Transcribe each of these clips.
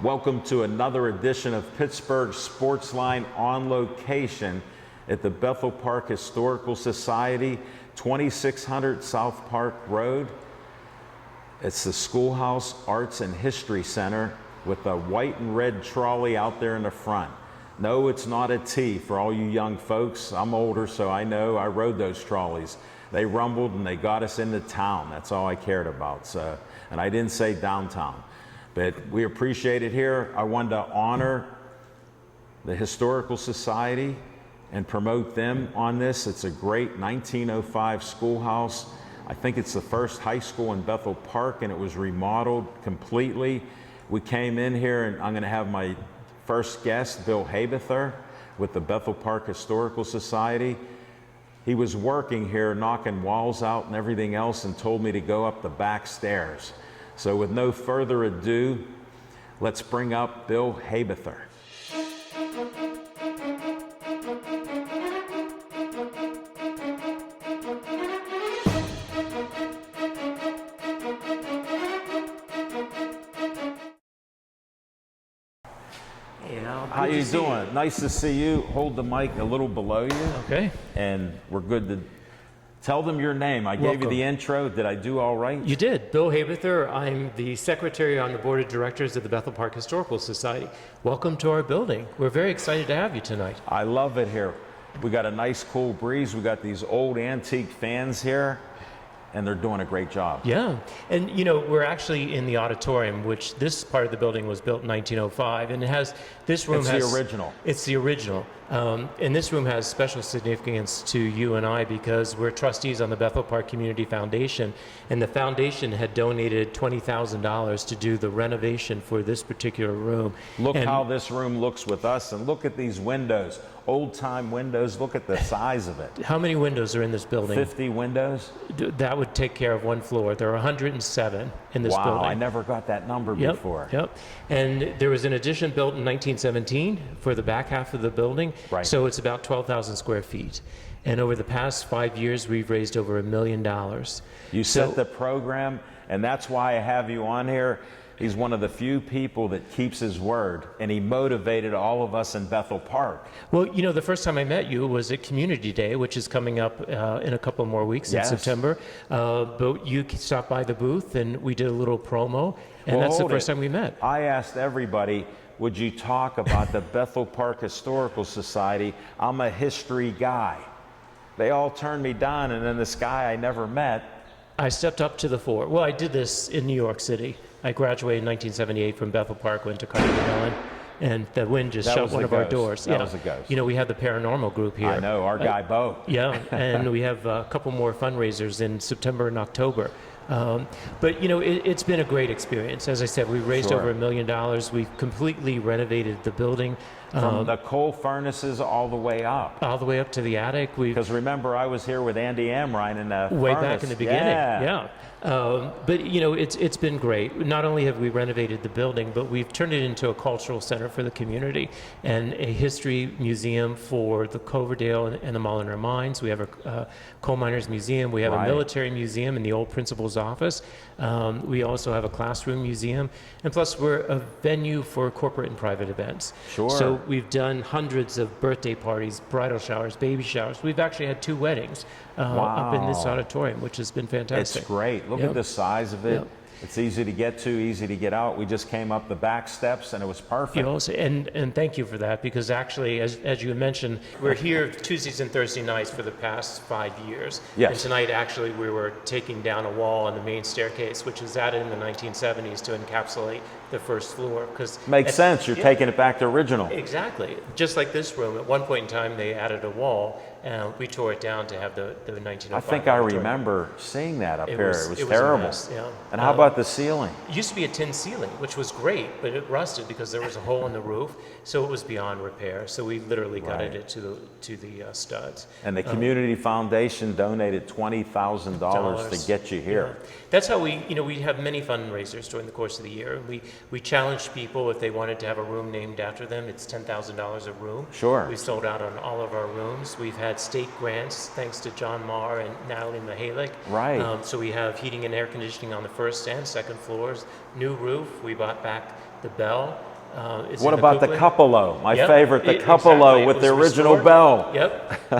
Welcome to another edition of Pittsburgh Sportsline on location at the Bethel Park Historical Society, 2600 South Park Road. It's the Schoolhouse Arts and History Center with a white and red trolley out there in the front. No, it's not a T for all you young folks. I'm older, so I know I rode those trolleys. They rumbled and they got us into town. That's all I cared about. So, and I didn't say downtown. But we appreciate it here. I wanted to honor the Historical Society and promote them on this. It's a great 1905 schoolhouse. I think it's the first high school in Bethel Park, and it was remodeled completely. We came in here, and I'm going to have my first guest, Bill Habeather, with the Bethel Park Historical Society. He was working here, knocking walls out and everything else, and told me to go up the back stairs. So with no further ado, let's bring up Bill Habeather. How you doing? Nice to see you. Hold the mic a little below you. Okay. And we're good to tell them your name. I gave you the intro. Did I do all right? You did. Bill Habeather. I'm the secretary on the board of directors of the Bethel Park Historical Society. Welcome to our building. We're very excited to have you tonight. I love it here. We got a nice cool breeze. We got these old antique fans here, and they're doing a great job. Yeah, and you know, we're actually in the auditorium, which this part of the building was built in 1905, and it has, this room It's the original. It's the original. And this room has special significance to you and I because we're trustees on the Bethel Park Community Foundation, and the foundation had donated $20,000 to do the renovation for this particular room. Look how this room looks with us, and look at these windows. Old-time windows. Look at the size of it. How many windows are in this building? 50 windows? That would take care of one floor. There are 107 in this building. Wow, I never got that number before. Yep. And there was an addition built in 1917 for the back half of the building. Right. So it's about 12,000 square feet. And over the past 5 years, we've raised over $1 million. You set the program, and that's why I have you on here. He's one of the few people that keeps his word, and he motivated all of us in Bethel Park. Well, you know, the first time I met you was at Community Day, which is coming up in a couple more weeks in September. But you stopped by the booth, and we did a little promo, and that's the first time we met. I asked everybody, would you talk about the Bethel Park Historical Society? I'm a history guy. They all turned me down, and then this guy I never met. I stepped up to the fore. Well, I did this in New York City. I graduated in 1978 from Bethel Park, went to Carnegie Mellon, and the wind just shut one of our doors. That was a ghost. You know, we have the paranormal group here. I know, our guy Bo. Yeah, and we have a couple more fundraisers in September and October. But, you know, it's been a great experience. As I said, we've raised over $1 million. We've completely renovated the building. From the coal furnaces all the way up. All the way up to the attic. Because remember, I was here with Andy Amrine in the way furnace. back in the beginning. Yeah. But, you know, it's been great. Not only have we renovated the building, but we've turned it into a cultural center for the community and a history museum for the Coverdale and the Molliner mines. We have a coal miners museum. We have a military museum in the old principal's office. We also have a classroom museum. And plus, we're a venue for corporate and private events. Sure. So we've done hundreds of birthday parties, bridal showers, baby showers. We've actually had 2 weddings up in this auditorium, which has been fantastic. It's great. Look at the size of it. It's easy to get to, easy to get out. We just came up the back steps, and it was perfect. You know, and thank you for that, because actually, as you mentioned, we're here Tuesdays and Thursday nights for the past 5 years. Yes. And tonight, actually, we were taking down a wall on the main staircase, which was added in the 1970s to encapsulate the first floor. Makes sense. You're taking it back to original. Exactly. Just like this room, at one point in time, they added a wall, and we tore it down to have the 1905 I think I auditorium. remember seeing that up here. It was a terrible. mess, yeah. And how about the ceiling? It used to be a tin ceiling, which was great, but it rusted because there was a hole in the roof, so it was beyond repair. So we literally gutted it to the studs. And the Community Foundation donated $20,000 to get you here. Yeah. That's how we have many fundraisers during the course of the year. We challenged people if they wanted to have a room named after them. It's $10,000 a room. Sure. We sold out on all of our rooms. We've had state grants thanks to John Marr and Natalie Mihalik. Right. So we have heating and air conditioning on the first and second floors. New roof. We bought back the bell. It's What in about the Coupland. Cupola? My Yep, favorite, the exactly. Cupola It with was the original restored. bell. Yep,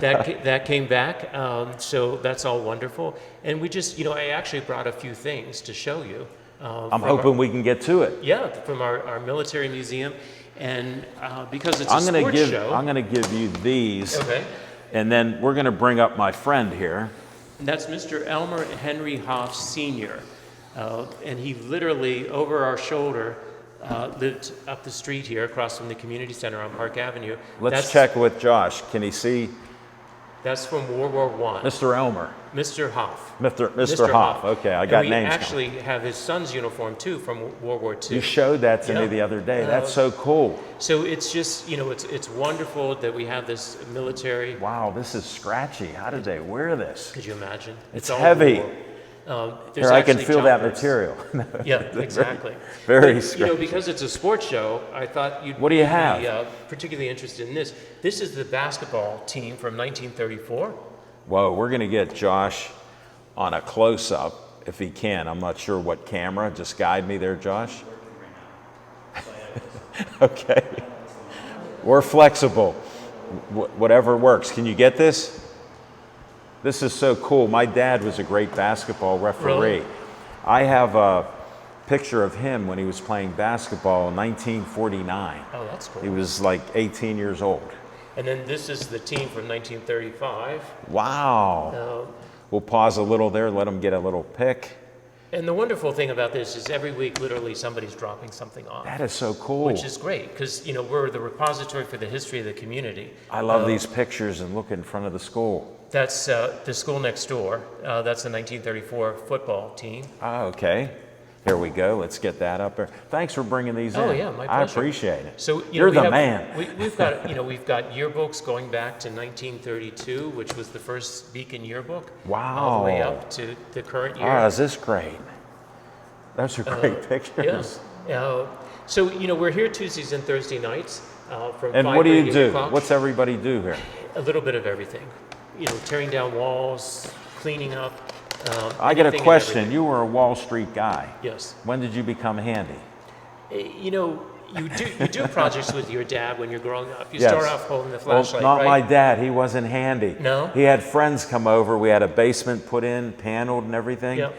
that came back. So that's all wonderful. And we just, I actually brought a few things to show you. I'm hoping we can get to it. Yeah, from our military museum, and because it's a I'm gonna sports give show. I'm gonna give you these, Okay, and then we're gonna bring up my friend here. and that's Mr. Elmer Henry Hoff Sr. And he literally, over our shoulder, lived up the street here, across from the community center on Park Avenue. Let's check with Josh. Can he see That's from World War I. Mr. Elmer? Mr. Hoff. Mr. Hoff. Okay, I got and we names. actually have his son's uniform too from World War II. You showed that to me Yeah. the other day. That's so cool. So it's just, it's wonderful that we have this military. Wow, this is scratchy. How did they wear this? Could you imagine? It's all heavy. war. There's Here, I can actually feel that jumpers. material. Yeah, exactly. Very But, scratchy. because it's a sports show, I thought you'd What do you be have? particularly interested in this. This is the basketball team from 1934. Whoa, we're going to get Josh on a close-up if he can. I'm not sure what camera. Just guide me there, Josh. Okay. We're flexible. Whatever works. Can you get this? This is so cool. My dad was a great basketball referee. Really? I have a picture of him when he was playing basketball in 1949. Oh, that's cool. He was like 18 years old. And then this is the team from 1935. Wow. We'll pause a little there, let him get a little pick. And the wonderful thing about this is every week, literally, somebody's dropping something off. That is so cool. Which is great, because, we're the repository for the history of the community. I love these pictures and look in front of the school. That's the school next door. That's the 1934 football team. Oh, okay. Here we go. Let's get that up there. Thanks for bringing these in. Oh, yeah, my I pleasure. appreciate it. So You're the man. We've got we've got yearbooks going back to 1932, which was the first Beacon yearbook. All the way Wow. up to the current year. Ah, is this great? Those are great pictures. Yes. So we're here Tuesdays and Thursday nights from And 5 what do to you 8 do? o'clock. What's everybody do here? A little bit of everything. Tearing down walls, cleaning up. I get a anything and question. everything. You were a Wall Street guy. Yes. When did you become handy? You do projects with your dad when you're growing up. You Yes. start off holding the Well, flashlight, not right? my dad. He wasn't handy. No? He had friends come over. We had a basement put in, paneled and everything. Yep.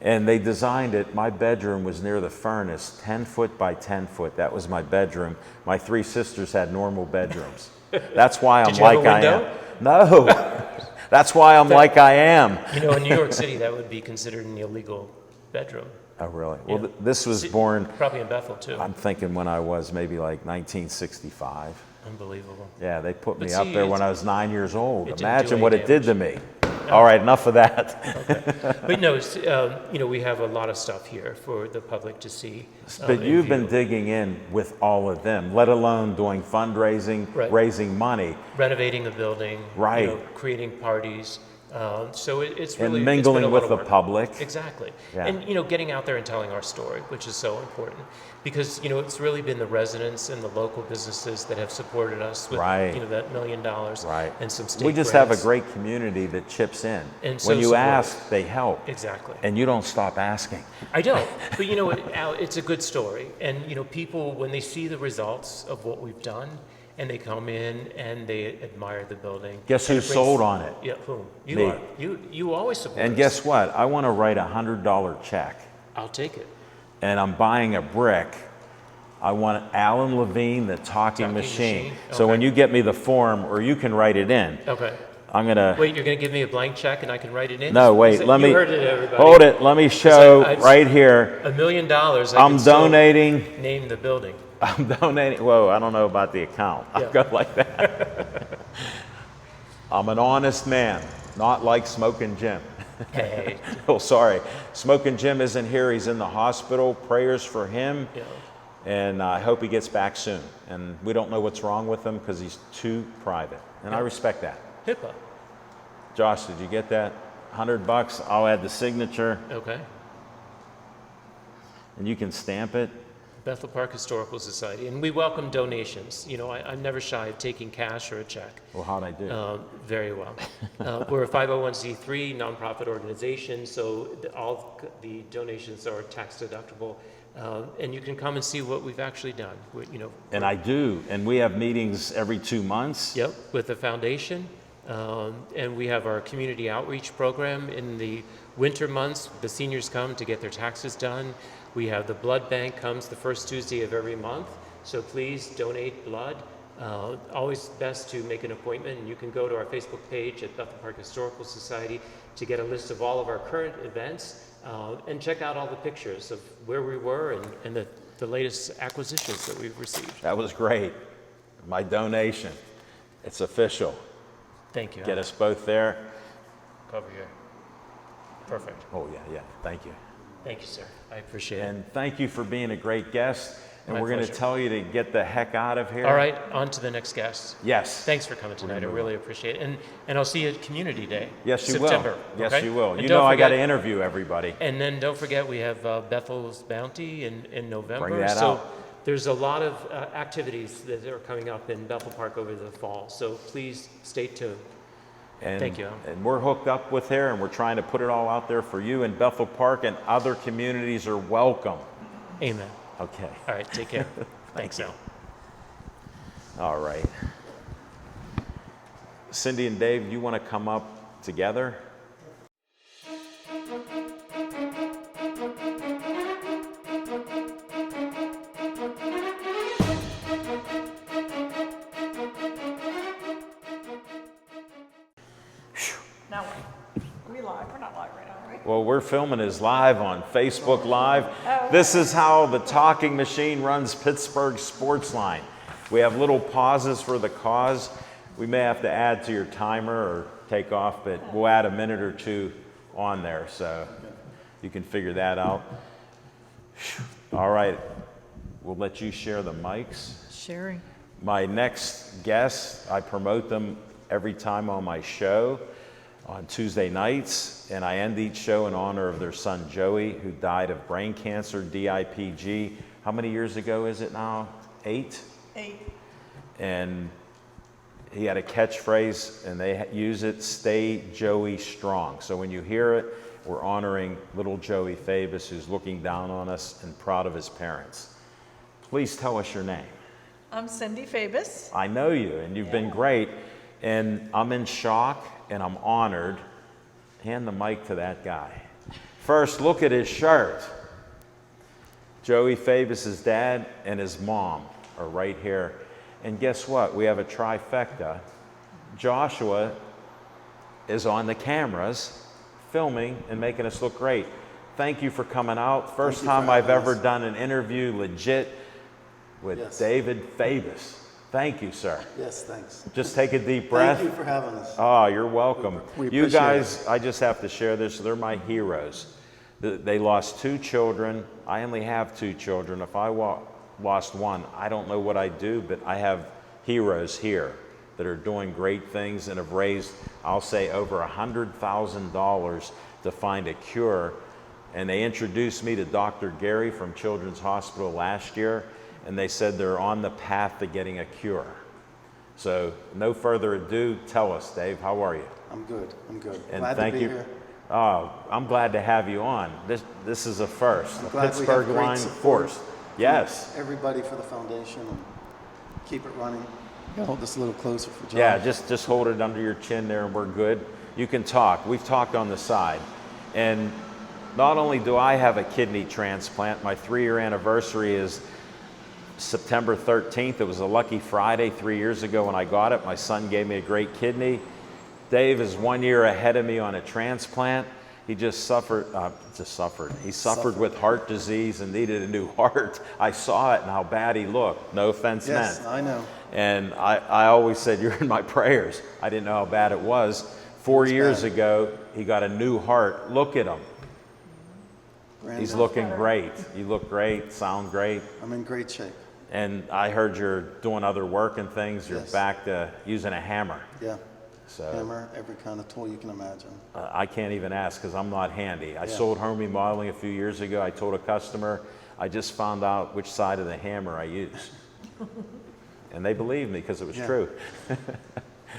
And they designed it. My bedroom was near the furnace, 10 foot by 10 foot. That was my bedroom. My three sisters had normal bedrooms. That's why I'm Did you have like a I am. window? No. That's why I'm like I am. In New York City, that would be considered an illegal bedroom. Oh, really? Well, Yeah. this was born, Probably in Bethel, too. I'm thinking when I was maybe like 1965. Unbelievable. Yeah, they put me But up see, there when it's- I was 9 years old. it didn't do Imagine any what it did to me. All right, enough of that. But no, we have a lot of stuff here for the public to see. But and you've been view. digging in with all of them, let alone doing fundraising, Right. raising money, Renovating the building. Right. Creating parties. So it's and really it's been mingling a lot with of the work. public. Exactly. Yeah. And, getting out there and telling our story, which is so important. Because, it's really been the residents and the local businesses that have supported us with, Right. that $1 million Right. and some state We just have a grants. great community that chips in. And so When you supportive. ask, they help. Exactly. And you don't stop asking. I don't. But Al, it's a good story. And, people, when they see the results of what we've done, and they come in and they admire the building. Guess and who it brings- sold on it? Yeah, whom? You Me. are. You always support And us. guess what? I want to write a $100 check. I'll take it. And I'm buying a brick. I want Alan Levine, the talking machine. machine? So Okay. when you get me the form, or you can write it in, Okay. I'm going to... Wait, you're going to give me a blank check and I can write it in? No, Is wait, it- let me... You heard it, everybody. Hold it, let me show I've- right here. $1 million. I I'm can still donating. Name the building. I'm donating. Whoa, I don't know about the account. I'll Yeah. go like that. I'm an honest man, not like Smoking Jim. Hey. Oh, sorry. Smoking Jim isn't here. He's in the hospital. Prayers for him. Yeah. And I hope he gets back soon. And we don't know what's wrong with him because he's too private. And I respect that. HIPAA. Josh, did you get that? $100. I'll add the signature Okay. and you can stamp it. Bethel Park Historical Society. And we welcome donations. I'm never shy of taking cash or a check. Well, how'd I do? Very well. We're a 501c3 nonprofit organization, so all the donations are tax deductible. And you can come and see what we've actually done. And I do. And we have meetings every 2 months. Yep, with the foundation. And we have our community outreach program in the winter months. The seniors come to get their taxes done. We have the blood bank comes the first Tuesday of every month. So please donate blood. Always best to make an appointment, and you can go to our Facebook page at Bethel Park Historical Society to get a list of all of our current events and check out all the pictures of where we were and the latest acquisitions that we've received. That was great. My donation. It's official. Thank you. Get us both there. Cover here. Perfect. Oh, yeah. Thank you. Thank you, sir. I appreciate it. And thank you for being a great guest. And My we're going to pleasure. tell you to get the heck out of here. All right, on to the next guest. Yes. Thanks for coming tonight. I really appreciate it. And I'll see you at Community Day. Yes, you September, will. Yes, okay? you will. And You don't know I got to forget- interview everybody. And then don't forget, we have Bethel's Bounty in November. Bring that so out. there's a lot of activities that are coming up in Bethel Park over the fall. So please stay tuned. And, Thank you. And we're hooked up with her, and we're trying to put it all out there for you. And Bethel Park and other communities are welcome. Amen. Okay. All right, take care. Thanks, Al. All right. Cindy and Dave, you want to come up together? Now what? Are we live? We're not live right now, right? Well, we're filming this live on Facebook Live. This is how the talking machine runs Pittsburgh Sportsline. We have little pauses for the cause. We may have to add to your timer or take off, but we'll add a minute or two on there, so you can figure that out. All right, we'll let you share the mics. Sharing. My next guest, I promote them every time on my show on Tuesday nights, and I end each show in honor of their son Joey, who died of brain cancer, DIPG. How many years ago is it now? 8? 8. And he had a catchphrase, and they use it, "Stay Joey strong." So when you hear it, we're honoring little Joey Fabus, who's looking down on us and proud of his parents. Please tell us your name. I'm Cindy Fabus. I know you, and you've been great, and I'm in shock, and I'm honored. Hand the mic to that guy. First, look at his shirt. Joey Fabus's dad and his mom are right here. And guess what? We have a trifecta. Joshua is on the cameras, filming and making us look great. Thank you for coming out. First time I've ever done an interview legit with David Fabus. Thank you, sir. Yes, thanks. Just take a deep breath. Thank you for having us. Oh, you're welcome. We You appreciate guys, I just have to share this. They're my heroes. They lost 2 children. I only have 2 children. If I lost one, I don't know what I'd do, but I have heroes here that are doing great things and have raised, I'll say, over $100,000 to find a cure. And they introduced me to Dr. Gary from Children's Hospital last year, and they said they're on the path to getting a cure. So no further ado, tell us, Dave, how are you? I'm good. I'm good. And Glad thank to be you. here. Oh, I'm glad to have you on. This is a first. The Glad we have Pittsburgh great Line support Force. Yes. from everybody for the foundation and keep it running. Gotta hold this a little closer for John. Yeah, just hold it under your chin there and we're good. You can talk. We've talked on the side. And not only do I have a kidney transplant, my 3-year anniversary is September 13th. It was a lucky Friday 3 years ago when I got it. My son gave me a great kidney. Dave is 1 year ahead of me on a transplant. He suffered with heart disease and needed a new heart. I saw it and how bad he looked. No offense Yes, meant. I know. And I always said, you're in my prayers. I didn't know how bad it was. 4 years ago, he got a new heart. Look at him. He's looking great. You look great, sound great. I'm in great shape. And I heard you're doing other work and things. You're Yes. back to using a hammer. Yeah. So Hammer, every kind of tool you can imagine. I can't even ask because I'm not handy. I Yeah. sold home remodeling a few years ago. I told a customer, I just found out which side of the hammer I use. And they believed me because it was Yeah. true.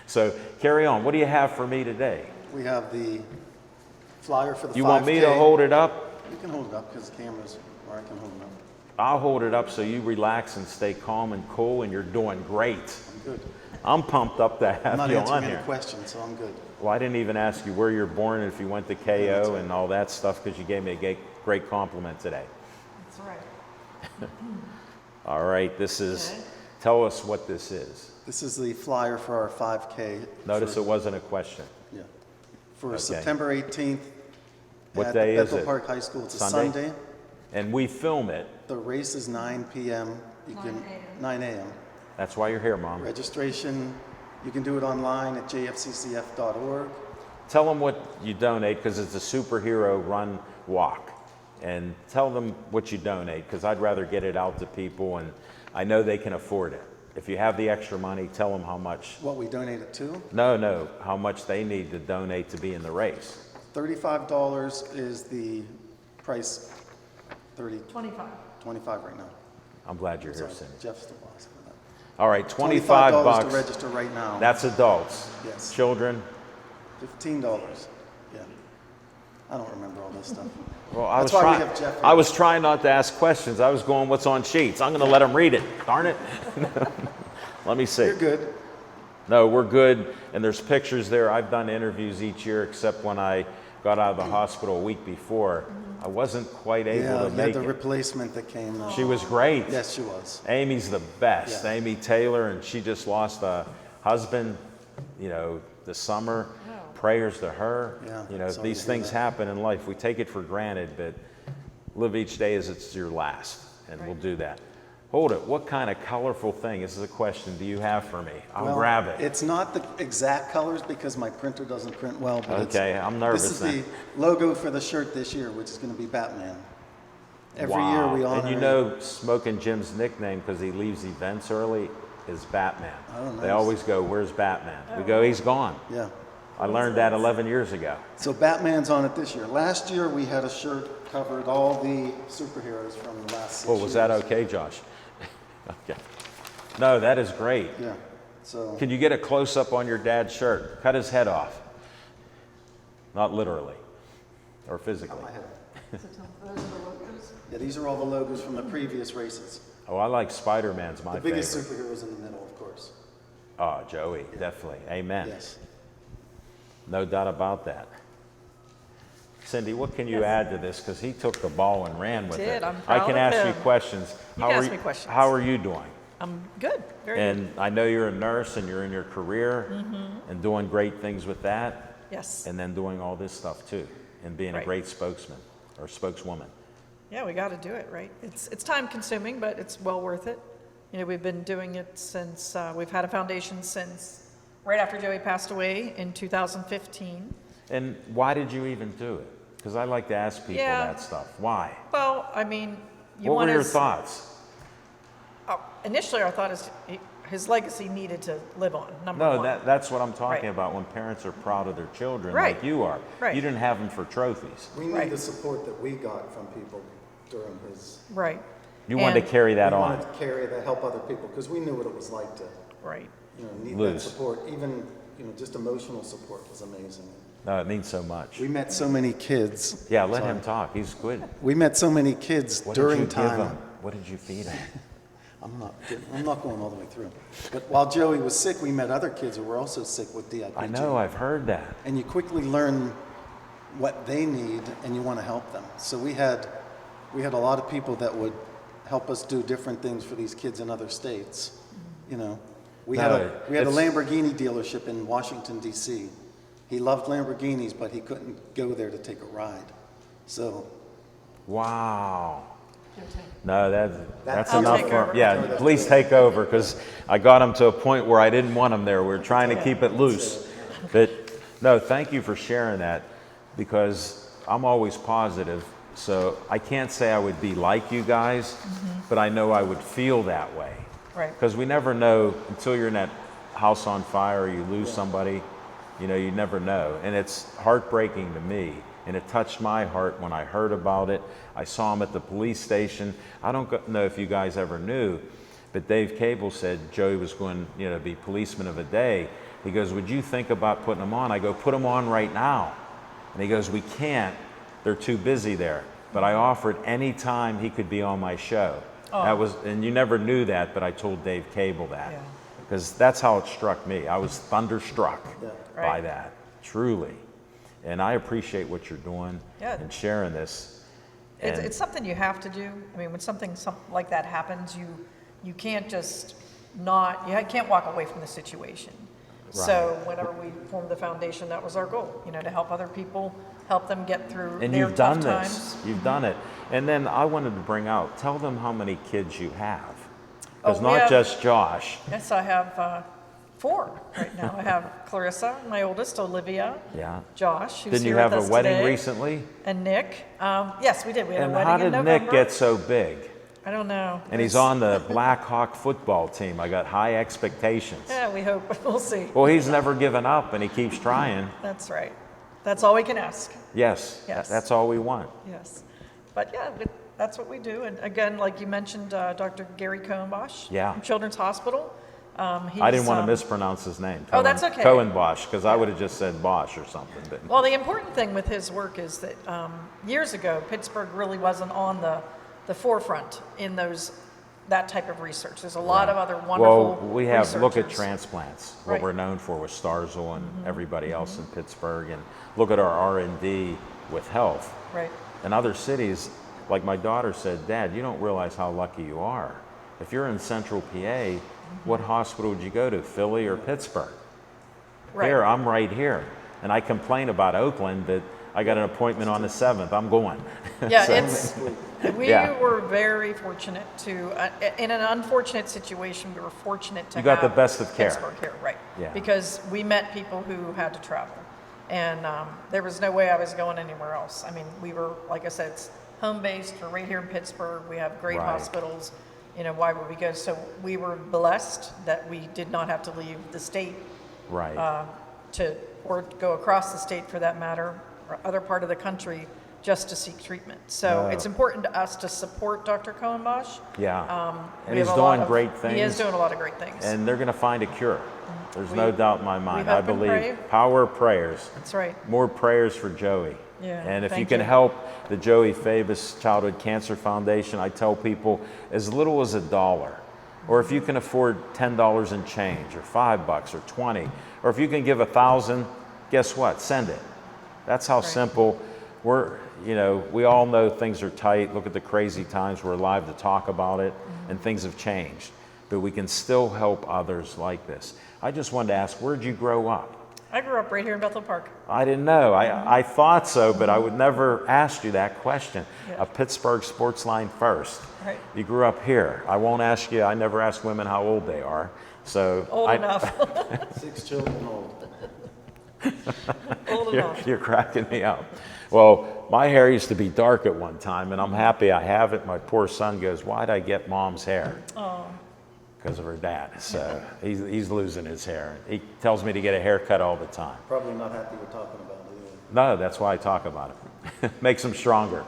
So carry on. What do you have for me today? We have the flyer for the 5K. You want me to hold it up? You can hold it up because the camera's where I can hold it up. I'll hold it up so you relax and stay calm and cool, and you're doing great. I'm good. I'm pumped up to I'm have not you answering on any here. questions, so I'm good. Well, I didn't even ask you where you're born and if you went to KO and all that stuff, because you gave me a great compliment today. That's right. All right, this is, Okay. tell us what this is. This is the flyer for our 5K. Notice for, it wasn't a question. Yeah. For Okay. September 18th What at day the is Bethel it? Park High School. It's a Sunday? Sunday. And we film it. The race is 9 p.m. 9 a.m. That's why you're here, Mom. Registration, you can do it online at jfccf.org. Tell them what you donate, because it's a superhero run walk. And tell them what you donate, because I'd rather get it out to people, and I know they can afford it. If you have the extra money, tell them how much. What we donate it to? No, how much they need to donate to be in the race. $35 is the price. 25. 25 right now. I'm glad you're here, Sorry, Cindy. Jeff's the boss for that. All right, 25 $25 bucks. to register right now. That's adults. Yes. Children. $15. Yeah. I don't remember all this stuff. Well, I That's was why we trying. have Jeff here. I was trying not to ask questions. I was going, what's on sheets? I'm going to let them read it. Darn it. Let me see. You're good. No, we're good. And there's pictures there. I've done interviews each year, except when I got out of the hospital a week before. I wasn't quite able Yeah, to you had make the it. replacement that came. She was great. Yes, she was. Amy's the best. Yeah. Amy Taylor, and she just lost a husband, this summer. Prayers to her. Yeah, sorry These to hear things that. happen in life. We take it for granted, but live each day as it's your last, and we'll do that. Hold it. What kind of colorful thing, this is a question, do you have for me? I'll Well, grab it. It's not the exact colors because my printer doesn't print well. But Okay, I'm nervous This is then. the logo for the shirt this year, which is going to be Batman. Every year we honor. And you know Smoking Jim's nickname, because he leaves events early, is Batman. Oh, They nice. always go, where's Batman? We go, he's gone. Yeah. I learned that 11 years ago. So Batman's on it this year. Last year we had a shirt covered all the superheroes from the last 6 Well, was that years. okay, Josh? Okay. No, that is great. Yeah. So Can you get a close-up on your dad's shirt? Cut his head off. Not literally or physically. my head. Those are the logos? Yeah, these are all the logos from the previous races. Oh, I like Spider-Man's my The biggest favorite. superheroes in the middle, of course. Oh, Joey, definitely. Amen. Yes. No doubt about that. Cindy, what can you add to this? Because he took the ball and ran with Did. it. I'm I proud can of ask you him. questions. You can ask me questions. How are you doing? I'm good. Very good. And I know you're a nurse and you're in your career and doing great things with that, Yes. and then doing all this stuff too, and being a Right. great spokesman or spokeswoman. Yeah, we got to do it, right? It's time consuming, but it's well worth it. We've been doing it since, we've had a foundation since right after Joey passed away in 2015. And why did you even do it? Because I like to ask people Yeah. that stuff. Why? Well, I mean, you What want were your to. thoughts? Initially, our thought is his legacy needed to live on, number No, one. that's what I'm talking Right. about, when parents are proud of their children Right. like you are. Right. You didn't have them for trophies. We need Right. the support that we got from people during his. Right. You wanted to And- carry that we on. wanted to carry that, help other people, because we knew what it was like to, Right. need Lose. that support. Even, just emotional support was amazing. No, it means so much. We met so many kids. Yeah, let Sorry. him talk. He's good. We met so many kids What during did you time. give him? What did you feed him? I'm not going all the way through. But while Joey was sick, we met other kids who were also sick with DIPG. I know, I've heard that. And you quickly learn what they need, and you want to help them. So we had a lot of people that would help us do different things for these kids in other states. We had a it's- Lamborghini dealership in Washington D.C. He loved Lamborghinis, but he couldn't go there to take a ride. So Wow. No, that's I'll enough take for over. yeah. Please take over, because I got him to a point where I didn't want him there. We're trying to keep it loose. But no, thank you for sharing that, because I'm always positive. So I can't say I would be like you guys, but I know I would feel that way. Right. Because we never know until you're in that house on fire or you lose somebody. You never know. And it's heartbreaking to me. And it touched my heart when I heard about it. I saw him at the police station. I don't know if you guys ever knew, but Dave Cable said Joey was going to be policeman of the day. He goes, would you think about putting him on? I go, put him on right now. And he goes, we can't. They're too busy there. but I offered any time he could be on my show. That was, and you never knew that, but I told Dave Cable that. Yeah. Because that's how it struck me. I was thunderstruck by Right. that, truly. And I appreciate what you're doing Yeah. and sharing this. And It's something you have to do. I mean, when something like that happens, you can't just you can't walk away from the situation. So whenever we formed the foundation, that was our goal, to help other people, help them get through and their you've tough done times. this. You've done it. And then I wanted to bring out, tell them how many kids you have. Because we not have- just Josh. Yes, I have 4 right now. I have Clarissa, my oldest, Olivia, Yeah. Josh, who's Didn't you here have with a us wedding today, recently? and Nick. Yes, we did. We had And a wedding how in did November. Nick get so big? I don't know. And he's It's- on the Black Hawk football team. I got high expectations. Yeah, we hope. We'll see. Well, he's never given up and he keeps trying. That's right. That's all we can ask. Yes, Yes. that's all we want. Yes. But yeah, that's what we do. And again, like you mentioned, Dr. Gary Cohenbosch Yeah. from Children's Hospital. I didn't want to mispronounce his name. Oh, that's okay. Cohenbosch, because I would have just said Bosch or something. But Well, the important thing with his work is that years ago, Pittsburgh really wasn't on the forefront in that type of research. There's a lot of other wonderful well, we have, look at researchers. transplants, what Right. we're known for with Starzl and everybody else in Pittsburgh, and look at our R&D with health. Right. In other cities, like my daughter said, Dad, you don't realize how lucky you are. If you're in central PA, what hospital would you go to, Philly or Pittsburgh? Right. Here, I'm right here. And I complain about Oakland that I got an appointment on the 7th, I'm going. Yeah, So- we Yeah. were very fortunate to, in an unfortunate situation, we were fortunate to You got have the best of care. Pittsburgh here, right? Yeah. Because we met people who had to travel, and there was no way I was going anywhere else. I mean, we were, like I said, it's home based. We're right here in Pittsburgh. We have great Right. hospitals. Why would we go? So we were blessed that we did not have to leave the state Right. or go across the state for that matter, or other part of the country, just to seek treatment. So No. it's important to us to support Dr. Cohenbosch. Yeah. We And he's have a lot doing of- great things. He is doing a lot of great things. And they're going to find a cure. There's We- no doubt in my mind. we I hope and believe pray. power of prayers. That's right. More prayers for Joey. Yeah, And if you thank can you. help the Joey Fabus Childhood Cancer Foundation, I tell people as little as $1, or if you can afford $10 and change, or $5 or 20, or if you can give 1,000, guess what? Send it. That's how simple. We all know things are tight. Look at the crazy times. We're alive to talk about it, and things have changed. But we can still help others like this. I just wanted to ask, where'd you grow up? I grew up right here in Bethel Park. I didn't know. I thought so, but I would never ask you that question. Yeah. A Pittsburgh sports line first. Right. You grew up here. I won't ask you. I never ask women how old they are. So Old enough. 6 children old. Old you're, enough. you're cracking me up. Well, my hair used to be dark at one time, and I'm happy I have it. My poor son goes, "Why'd I get mom's hair?" Because of her dad. So he's losing his hair. He tells me to get a haircut all the time. Probably not happy we're talking about it either. No, that's why I talk about it. Makes them stronger.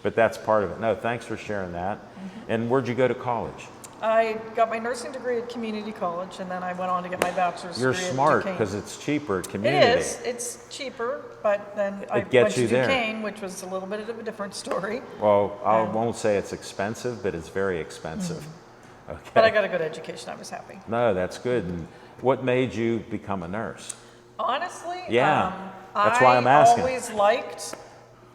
But that's part of it. No, thanks for sharing that. And where'd you go to college? I got my nursing degree at community college, and then I went on to get my bachelor's You're degree smart at Duquesne. because it's cheaper at It community. is. It's cheaper, but then I gets went to you there. Duquesne, which was a little bit of a different story. Well, I won't say it's expensive, but it's very expensive. Okay. But I got a good education. I was happy. No, that's good. And what made you become a nurse? Honestly, Yeah, that's why I'm asking. I always liked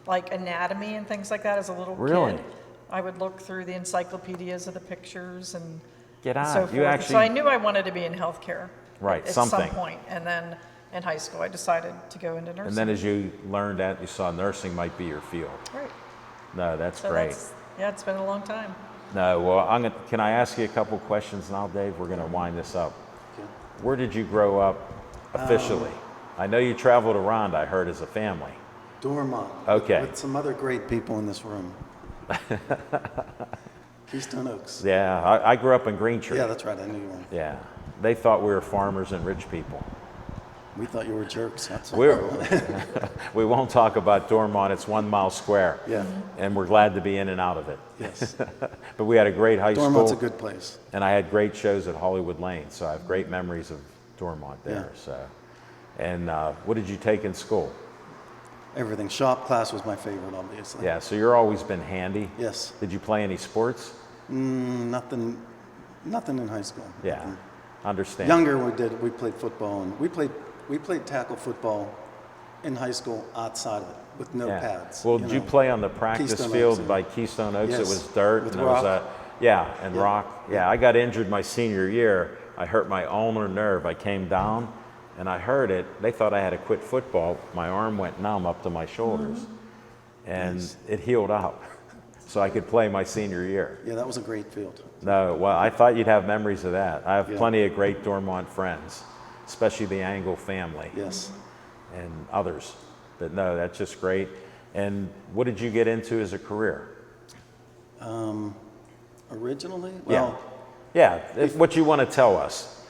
like anatomy and things like that as a little Really? kid. I would look through the encyclopedias of the pictures and Get out. so You forth. So actually- I knew I wanted to be in healthcare. Right, At something. some point, and then in high school, I decided to go into nursing. And then as you learned that, you saw nursing might be your field. right. No, that's So great. it's been a long time. No, well, can I ask you a couple questions now, Dave? We're going to wind this up. Where did you grow up officially? I know you traveled around, I heard, as a family. Dormont. Okay. With some other great people in this room. Keystone Oaks. Yeah, I grew up in Green Tree. Yeah, that's right. I knew you were. Yeah. They thought we were farmers and rich people. We thought you were jerks. That's We won't talk about Dormont. It's 1 mile square. Yeah. And we're glad to be in and out of it. Yes. But we had a great high Dormont's a school. good place. And I had great shows at Hollywood Lane, so I have great memories of Dormont there. Yeah. So, and what did you take in school? everything. Shop class was my favorite, obviously. Yeah, so you're always been handy. Yes. Did you play any sports? Nothing in high school. Yeah, Nothing. understand. Younger we played football, and we played tackle football in high school outside of it with no Yeah. pads. Well, did you play on the practice Keystone field Oaks, by Keystone Oaks? It Yes. was dirt With and there was rock. and rock. Yeah, I got injured my senior year. I hurt my ulnar nerve. I came down and I heard it. They thought I had to quit football. My arm went numb up to my shoulders and it healed up so I could play my senior year. Yeah, that was a great field. No, well, I thought you'd have memories of that. I have Yeah. plenty of great Dormont friends, especially the Angle family Yes. and others. But no, that's just great. And what did you get into as a career? Originally, well, Yeah, what you want to tell us.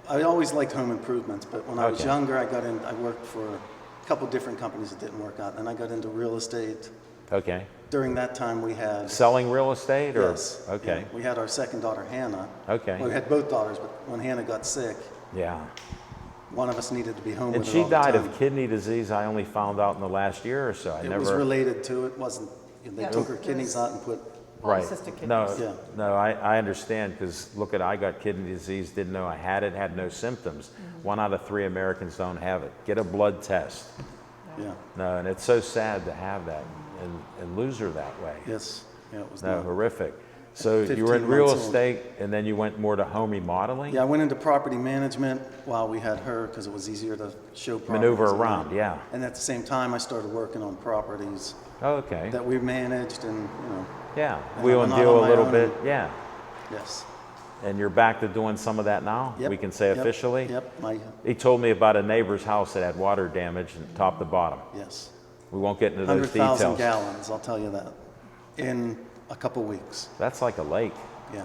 I always liked home improvements, but when I was Okay. younger, I worked for a couple different companies that didn't work out. Then I got into real estate. Okay. During that time, we had Selling real estate or? yes, Okay. yeah, we had our second daughter, Hannah. Okay. Well, we had both daughters, but when Hannah got sick, Yeah. one of us needed to be home And with her she all the died time. of kidney disease. I only found out in the last year or so. It was related to it. Wasn't they Yeah, took her it kidneys was- out and put Right. Polycystic No, kidneys. Yeah. no, I understand because look at, I got kidney disease, didn't know I had it, had no symptoms. 1 out of 3 Americans don't have it. Get a blood test. yeah. No, and it's so sad to have that and lose her that way. Yes. Yeah, it was No, not. horrific. So you were in 15 real months old. estate and then you went more to home remodeling? Yeah, I went into property management while we had her because it was easier to show properties Maneuver around, yeah. And at the same time, I started working on properties Oh, okay. that we managed, and Yeah, and wheel I'm and not deal on a my little own. bit, yeah. yes. And you're back to doing some of that now? Yep. We can say Yep. officially? Yep. He told me about a neighbor's house that had water damage from top to bottom. Yes. We won't get into those 100,000 details. gallons. I'll tell you that. In a couple weeks. That's like a lake. Yeah.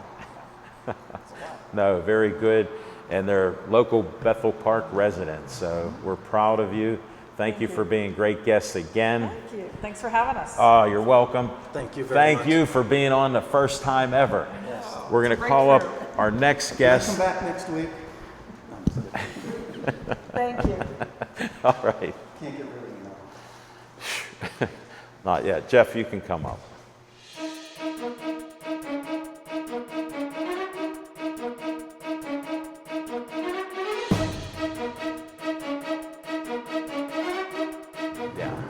No, very good. And they're local Bethel Park residents, so we're proud of you. Thank you for being great guests again. Thank you. Thanks for having us. Oh, you're welcome. Thank you very much. Thank you for being on the first time ever. We're going to Great call up crew. our next Come guest. back next week. Thank you. All right. Can't get rid of you now. Not yet. Jeff, you can come up. Yeah.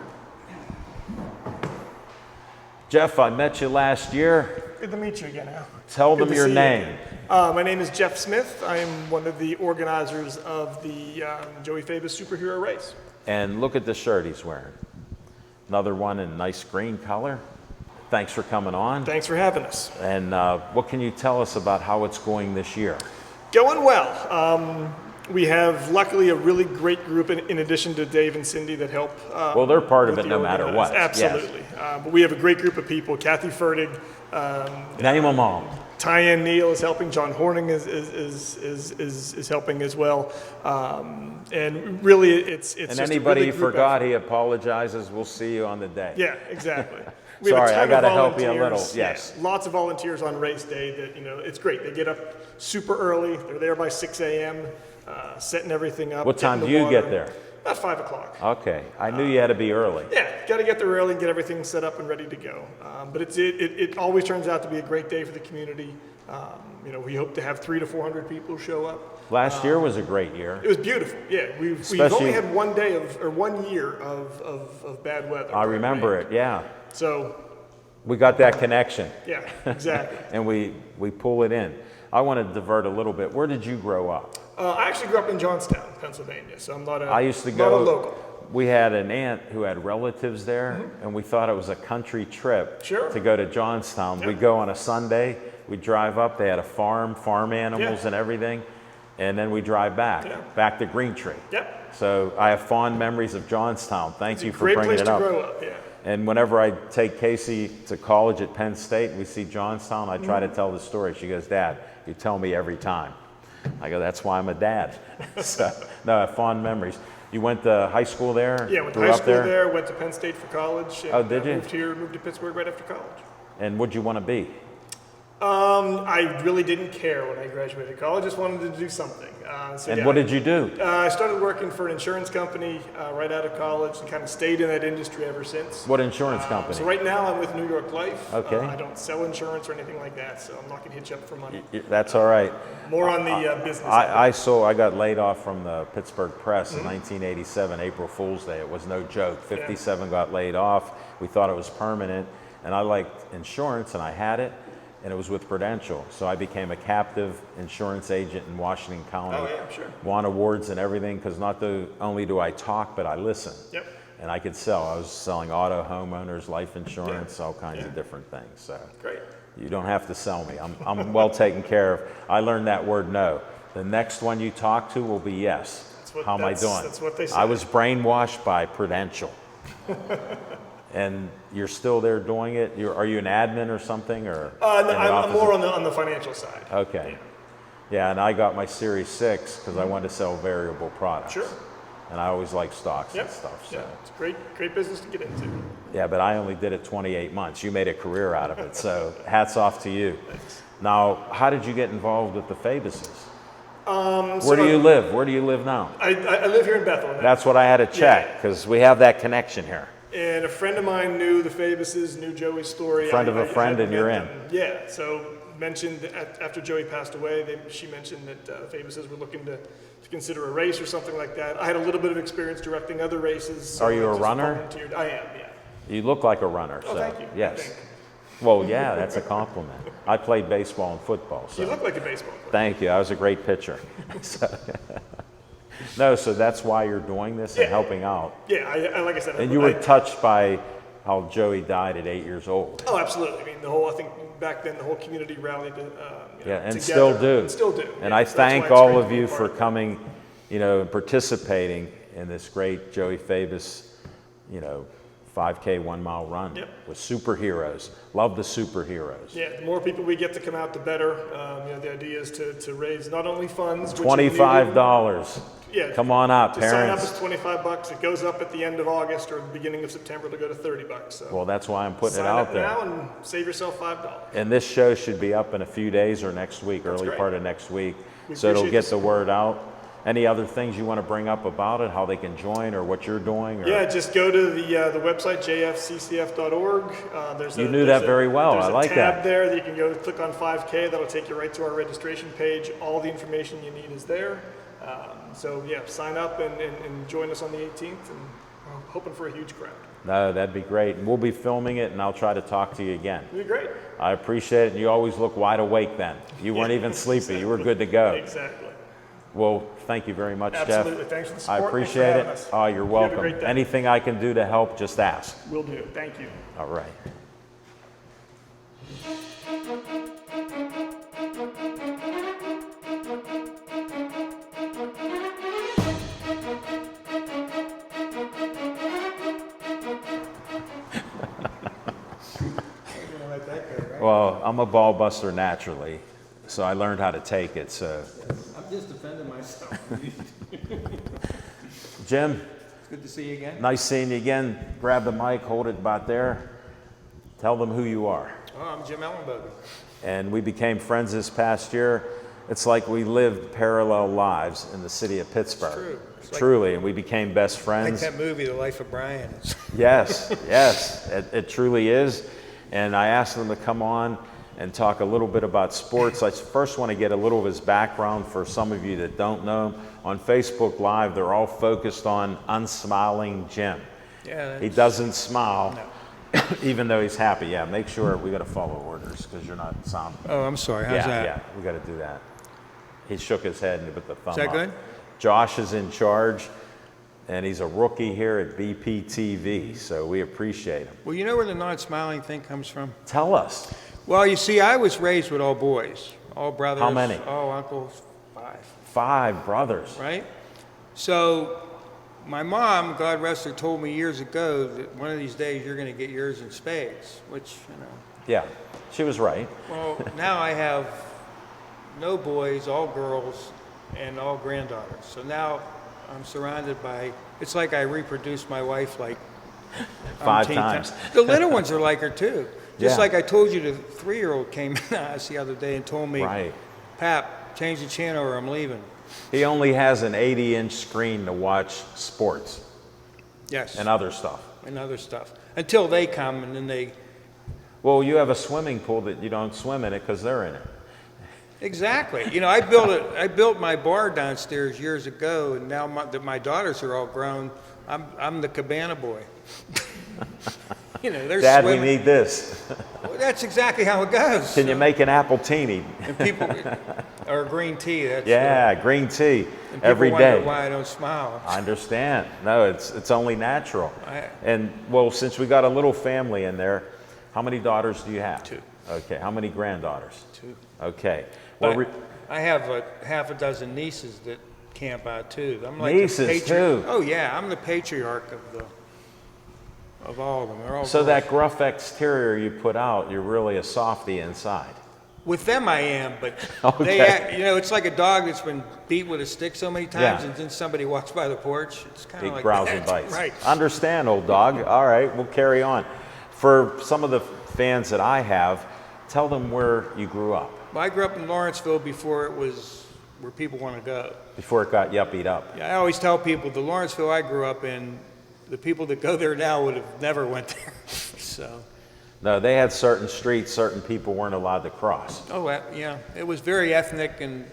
Jeff, I met you last year. Good to meet you again, Al. Tell Good them to your see you name. again. My name is Jeff Smith. I'm one of the organizers of the Joey Fabus superhero race. And look at the shirt he's wearing. Another one in nice green color. Thanks for coming on. Thanks for having us. And what can you tell us about how it's going this year? Going well. We have luckily a really great group in addition to Dave and Cindy that help. Well, they're part of with it the no matter organize- what, yes. Absolutely. But we have a great group of people. Kathy Fertig, Name them all. Tyann Neal is helping. John Horning is helping as well. And really, it's And just a anybody really you group forgot, effort. he apologizes. We'll see you on the day. Yeah, exactly. We have a Sorry, I ton of gotta help you a little, volunteers. yes. Yeah, lots of volunteers on race day that, it's great. They get up super early. They're there by 6 a.m., setting everything up. What time getting do the you get water. there? About 5 o'clock. Okay, I knew you had to be early. Yeah, got to get there early and get everything set up and ready to go. But it always turns out to be a great day for the community. We hope to have 300 to 400 people show up. Last year was a great year. It was beautiful. Yeah, we've Especially- only had 1 year of bad weather. I remember it, yeah. So, We got that connection, yeah, exactly. and we pull it in. I want to divert a little bit. Where did you grow up? I actually grew up in Johnstown, Pennsylvania, so I'm not a, I used to not go. a local. We had an aunt who had relatives there, and we thought it was a country trip Sure. to go to Johnstown. We'd go on a Sunday, we'd drive up, they had a farm animals Yeah. and everything, and then we drive back, Yeah. back to Green Tree. Yep. So I have fond memories of Johnstown. Thank you for Great bringing place it to up. grow up, yeah. And whenever I take Casey to college at Penn State and we see Johnstown, I try to tell the story. She goes, "Dad, you tell me every time." I go, "That's why I'm a dad." So, no, I have fond memories. You went to high school there? Yeah, went to Grew high up school there, went to Penn State for college. And, Oh, did you? Moved to Pittsburgh right after college. And what'd you want to be? I really didn't care when I graduated college. Just wanted to do something. And yeah, what did you do? I started working for an insurance company right out of college and kind of stayed in that industry ever since. What insurance company? So right now I'm with New York Life. Okay. I don't sell insurance or anything like that, so I'm not going to hit you up for money. That's all right. More on the business. I got laid off from the Pittsburgh Press in 1987, April Fool's Day. It was no joke. 57 got laid off. We thought it was permanent, and I liked insurance, and I had it, and it was with Prudential. So I became a captive insurance agent in Washington County. Oh, yeah, sure. Won awards and everything, because not only do I talk, but I listen. Yep. And I could sell. I was selling auto, homeowners, life insurance, all kinds of different things. So Great. you don't have to sell me. I'm well taken care of. I learned that word no. The next one you talk to will be yes. How am I doing? That's what they say. I was brainwashed by Prudential. And you're still there doing it? Are you an admin or something? Or No, in the I'm office? more on the financial side. Okay. Yeah, and I got my Series 6 because I wanted to sell variable products. Sure. And I always like stocks Yep. and stuff. So. Yeah, it's a great business to get into. Yeah, but I only did it 28 months. You made a career out of it, so hats off to you. Now, how did you get involved with the Fabuses? Where do you live? Where do you live now? I live here in Bethel now. That's what I had to check, because we have that connection here. And a friend of mine knew the Fabuses, knew Joey's story. Friend of a friend, and you're met in. them. Yeah, so mentioned that after Joey passed away, she mentioned that the Fabuses were looking to consider a race or something like that. I had a little bit of experience directing other races. So Are you I a just runner? volunteered. I am, yeah. You look like a runner, so thank you. yes. Thank Well, yeah, that's a compliment. I played baseball and football, so You look like a baseball player. thank you. I was a great pitcher. No, so that's why you're doing this and Yeah. helping out. Yeah, I like I said. And you were touched by how Joey died at 8 years old. Oh, absolutely. I mean, I think back then the whole community rallied, Yeah, and together. still do. And still do. And Yeah, I so that's thank why it's all great of to be you a part for of it. coming, and participating in this great Joey Fabus, 5K 1 mile run Yep. with superheroes. Love the superheroes. Yeah, the more people we get to come out, the better. The idea is to raise not only funds, which is $25. needed. Yeah, Come on out, to sign up parents. is $25. It goes up at the end of August or the beginning of September to go to $30. So Well, that's why I'm putting it sign out up there. now and save yourself $5. And this show should be up in a few days or next week, early great. part of next week. We So it'll appreciate get the the word out. Any other things you want to bring up about it, how they can join or what you're doing? Or? Yeah, just go to the website jfccf.org. You knew that very well. I like There's a tab that. there that you can go click on 5K. That'll take you right to our registration page. All the information you need is there. So yeah, sign up and join us on the 18th. And we're hoping for a huge crowd. No, that'd be great. And we'll be filming it, and I'll try to talk to you again. It'll be great. I appreciate it. And you always look wide awake then. You weren't even sleepy. You were good to go. Exactly. Well, thank you very much, Absolutely. Jeff. Thanks for the I support. Thanks for appreciate having it. us. Oh, you're You have a welcome. great day. Anything I can do to help, just ask. Will do. Thank you. All right. Well, I'm a ball buster naturally, so I learned how to take it. So, I'm just defending myself. Jim, Good to see you again. nice seeing you again. Grab the mic, hold it about there. Tell them who you are. Oh, I'm Jim Ellenbogen. And we became friends this past year. It's like we lived parallel lives in the city of Pittsburgh. true. It's like- Truly, and we became best Like friends. that movie, The Life of Brian. It's- Yes, yes, it truly is. And I asked them to come on and talk a little bit about sports. I first want to get a little of his background for some of you that don't know him. On Facebook Live, they're all focused on unsmiling Jim. Yeah, He doesn't smile, even though he's happy. Yeah, make sure we got to follow orders because you're not sound. oh, I'm sorry. How's Yeah, that? yeah, we got to do that. He shook his head and put the thumb Is that up. good? Josh is in charge, and he's a rookie here at BPTV, so we appreciate him. Well, you know where the non-smiling thing comes from? Tell us. Well, you see, I was raised with all boys, all brothers. How many? All uncles, 5, 5 brothers. right? So my mom, God rest her, told me years ago that one of these days you're going to get yours in spades, which, Yeah, she was right. Well, now I have no boys, all girls, and all granddaughters. So now I'm surrounded by, it's like I reproduced my wife like 5 umpteen times. The little ones are like her too. Just Yeah. like I told you, the 3-year-old came in us the other day and told me, Right. Pap, change the channel or I'm leaving. He only has an 80-inch screen to watch sports Yes, and other stuff. and other stuff. Until they come and then they, Well, you have a swimming pool that you don't swim in it because they're in it. exactly. You know, I built my bar downstairs years ago, and now that my daughters are all grown, I'm the cabana boy. You know, they're Dad, we swimming. need this. Well, that's exactly how it goes. Can you make an apple teeny? And people, or green tea. That's Yeah, green tea and people every wonder day. why I don't smile. I understand. No, it's only natural. I- And well, since we got a little family in there, how many daughters do you have? 2. Okay. How many granddaughters? 2. Okay. Well, But I have half a dozen nieces that camp out too. I'm like the Nieces, too? Oh yeah, I'm the patriarch of all of them. They're all so girls. that gruff exterior you put out, you're really a softie inside. With them I am, but Okay. they act, you know, it's like a dog that's been beat with a stick so many times, Yeah. and then somebody walks by the porch. It's kind He of like growls that. and bites. Right. Understand, old dog. All right, we'll carry on. For some of the fans that I have, tell them where you grew up Well, I grew up in Lawrenceville before it was where people want to go. before it got yuppied up. Yeah, I always tell people the Lawrenceville I grew up in, the people that go there now would have never went there. So, No, they had certain streets, certain people weren't allowed to cross. yeah, it was very ethnic, and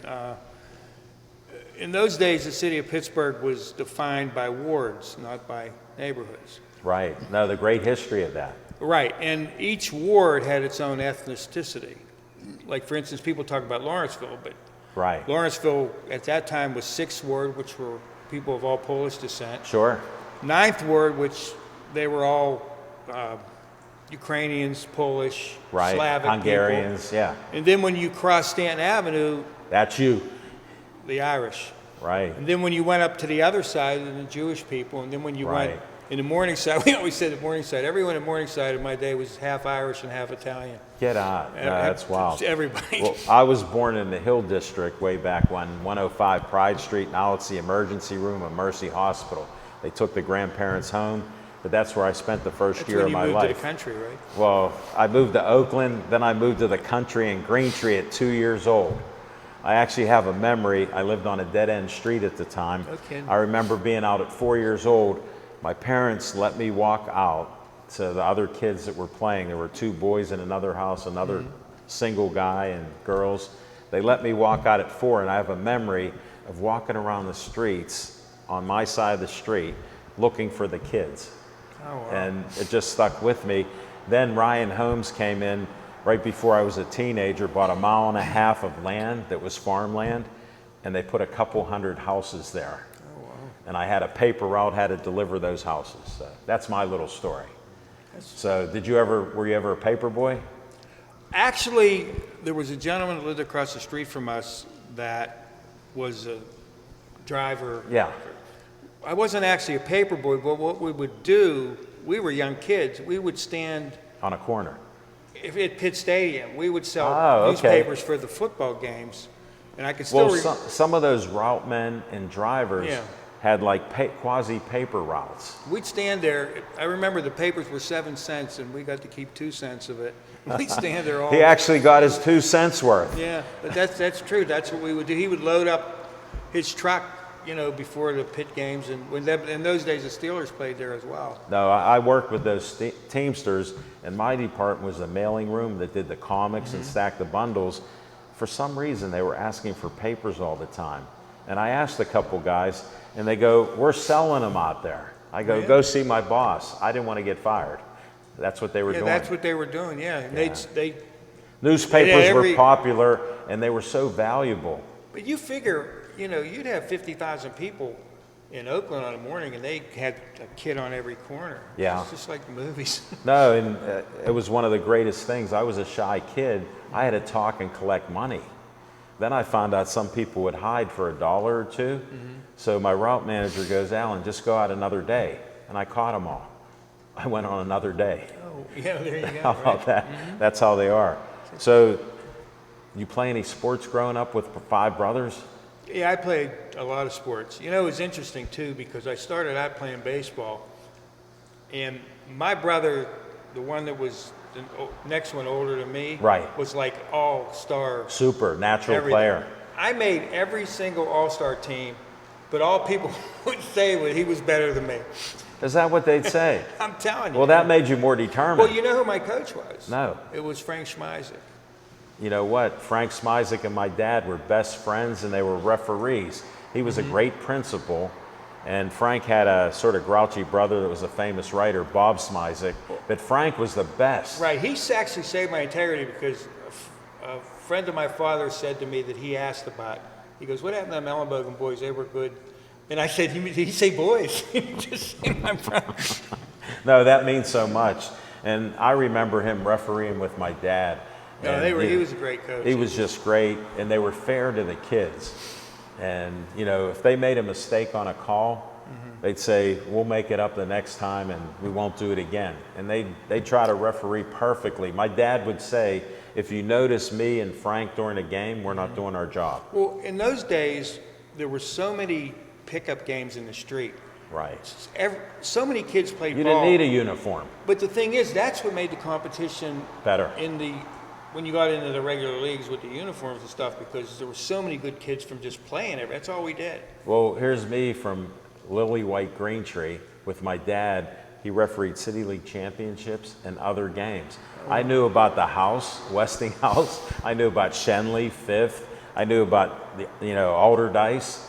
in those days, the city of Pittsburgh was defined by wards, not by neighborhoods. Right. No, the great history of that. Right, and each ward had its own ethnicity. Like, for instance, people talk about Lawrenceville, but Right. Lawrenceville at that time was 6th Ward, which were people of all Polish descent. Sure. 9th Ward, which they were all Ukrainians, Polish, Right. Slavic Hungarians. Yeah. people. And then when you crossed Stanton Avenue, That's you. the Irish. Right. And then when you went up to the other side, the Jewish people. And then when you Right. went in the Morningside, we always said the Morningside. Everyone in Morningside in my day was half Irish and half Italian. Get out. No, that's wild. Everybody. Well, I was born in the Hill District way back when, 105 Pride Street. Now it's the emergency room of Mercy Hospital. They took the grandparents home, but that's where I spent the first That's year when of you my moved to life. the country, right? Well, I moved to Oakland, then I moved to the country in Greentree at 2 years old. I actually have a memory. I lived on a dead-end street at the time. No kidding. I remember being out at 4 years old. My parents let me walk out to the other kids that were playing. There were 2 boys in another house, another single guy and girls. They let me walk out at 4, and I have a memory of walking around the streets on my side of the street looking for the kids. Oh, wow. And it just stuck with me. Then Ryan Holmes came in right before I was a teenager, bought 1.5 miles of land that was farmland, and they put a couple hundred houses there. Oh, wow. And I had a paper route how to deliver those houses. So that's my little story. So were you ever a paper boy? Actually, there was a gentleman that lived across the street from us that was a driver. Yeah. I wasn't actually a paper boy, but what we would do, we were young kids, we would stand On a corner. at Pitt Stadium. We would sell Oh, okay. newspapers for the football games, and I could still Well, some of those route men and drivers Yeah. had like quasi-paper routes. we'd stand there. I remember the papers were 7 cents, and we got to keep 2 cents of it. We'd stand there all. He actually got his 2 cents worth. Yeah, but that's true. That's what we would do. He would load up his truck, you know, before the Pitt games, and in those days the Steelers played there as well. No, I worked with those Teamsters, and my department was the mailing room that did the comics and stacked the bundles. For some reason, they were asking for papers all the time. And I asked a couple guys, and they go, "We're selling them out there." I go, Yeah. "Go see my boss." I didn't want to get fired. That's what they were Yeah, doing. that's what they were doing. Yeah, and they. Newspapers Yeah, were popular, and they were so valuable. But you figure, you know, you'd have 50,000 people in Oakland on a morning, and they had a kid on every corner. Yeah. It's just like the movies. No, and it was one of the greatest things. I was a shy kid. I had to talk and collect money. Then I found out some people would hide for $1 or $2. So my route manager goes, "Alan, just go out another day." And I caught them all. I went on another day. Oh, yeah, there you go. How about that? That's how they are. So you play any sports growing up with 5 brothers? Yeah, I played a lot of sports. You know, it was interesting too because I started out playing baseball, and my brother, the one that was next one older than me. Right. Was like all-star. Super natural everything. player. I made every single all-star team, but all people would say was he was better than me. Is that what they'd say? I'm telling you. Well, that made you more determined. Well, you know who my coach was? No. It was Frank Schmeisek. You know what? Frank Smizek and my dad were best friends, and they were referees. He was a great principal, and Frank had a sort of grouchy brother that was a famous writer, Bob Smizek, but Frank was the best. Right. He actually saved my integrity because a friend of my father said to me that he asked about. He goes, "What happened to them Ellenbogen boys? They were good." And I said, "Did he say boys?" He just say my brother. No, that means so much. And I remember him refereeing with my dad. No, And, he was a great coach. He was just great, and they were fair to the kids. And, you know, if they made a mistake on a call, they'd say, we'll make it up the next time and we won't do it again. And they'd try to referee perfectly. My dad would say, if you notice me and Frank during a game, we're not doing our job. Well, in those days, there were so many pickup games in the street. Right. So many kids played You ball. didn't need a uniform. But the thing is, that's what made the competition Better. when you got into the regular leagues with the uniforms and stuff, because there were so many good kids from just playing it. That's all we did. Well, here's me from Lily White Green Tree with my dad. He refereed City League championships and other games. I knew about the house, Westinghouse. I knew about Shenley, Fifth. I knew about Alderdice.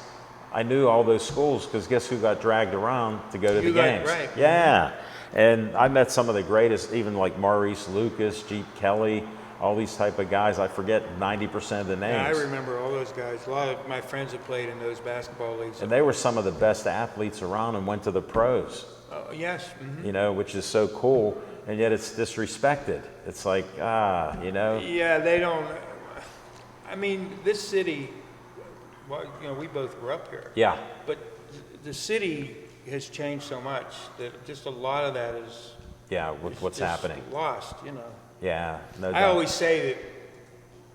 I knew all those schools because guess who got dragged around to go to the games? Right. Yeah. And I met some of the greatest, even like Maurice Lucas, Jeep Kelly, all these type of guys. I forget 90% of the names. Yeah, I remember all those guys. A lot of my friends that played in those basketball leagues. And they were some of the best athletes around and went to the pros. Yes. Mhm. You know, which is so cool, and yet it's disrespected. It's like, Yeah, they don't. I mean, this city. Well, we both grew up here. Yeah, But the city has changed so much that just a lot of that is yeah, with what's just happening. lost. Yeah, no I doubt. always say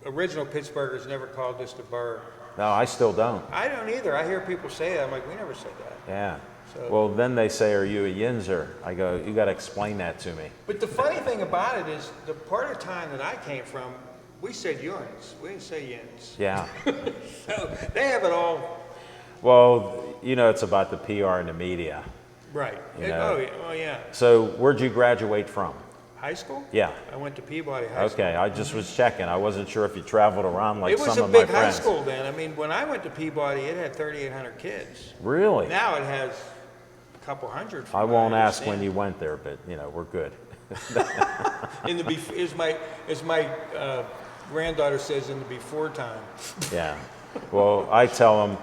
that original Pittsburghers never called this the Burr. No, I still don't. I don't either. I hear people say that. I'm like, we never said that. Yeah. So- Well, then they say, are you a Yinzer? I go, you got to explain that to me. But the funny thing about it is, the part of time that I came from, we said Yuns. We didn't say Yins. Yeah. So they have it all Well, it's about the PR and the media. right. You know. Oh, yeah. So where'd you graduate from? High school? Yeah. I went to Peabody High School. Okay, I just was checking. I wasn't sure if you traveled around like It was some a of my big high friends. school then. I mean, when I went to Peabody, it had 3,800 kids. Really? Now it has a couple hundred. from I what won't ask understand. when you went there, but we're good. In the as my granddaughter says, in the before time. Yeah. Well, I tell them